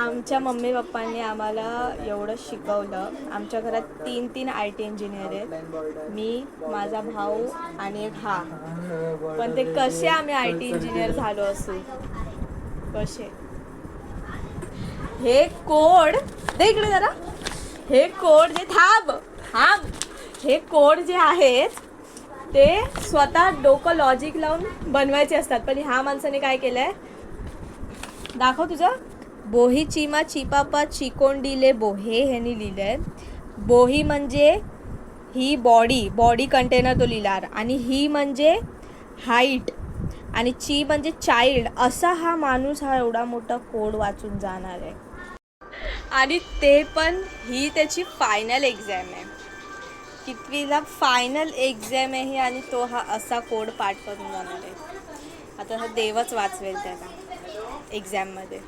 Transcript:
आमच्या मम्मी पप्पांनी आम्हाला एवढं शिकवलं. आमच्या घरात 3 IT इंजिनियर आहेत, मी, माझा भाऊ आणि एक हा. पण ते कसे आम्ही IT इंजिनियर झालो असू, कसे हे कोड दे इकडे जरा. हे कोड जे थांब थांब हे कोड जे आहेत ते स्वतः डोकं लॉजिक लावून बनवायचे असतात. पण ह्या माणसाने काय केलंय दाखव तुझं. बोही चिमा चिपापा चिकोंडिले बोहे ह्यांनी लिहिलंय. बोही म्हणजे ही बॉडी कंटेनर तो लिहिणार, आणि ही म्हणजे हाईट, आणि ची म्हणजे चाइल्ड. असा हा माणूस हा एवढा मोठा कोड वाचून जाणार आहे. आणि ते पण ही त्याची फायनल एक्झाम आहे. कितवीला फायनल एक्झाम आहे ही, आणि तो हा असा कोड पाठ करून जाणार आहे. आता हा देवच वाचवेल त्याला एक्झाममध्ये.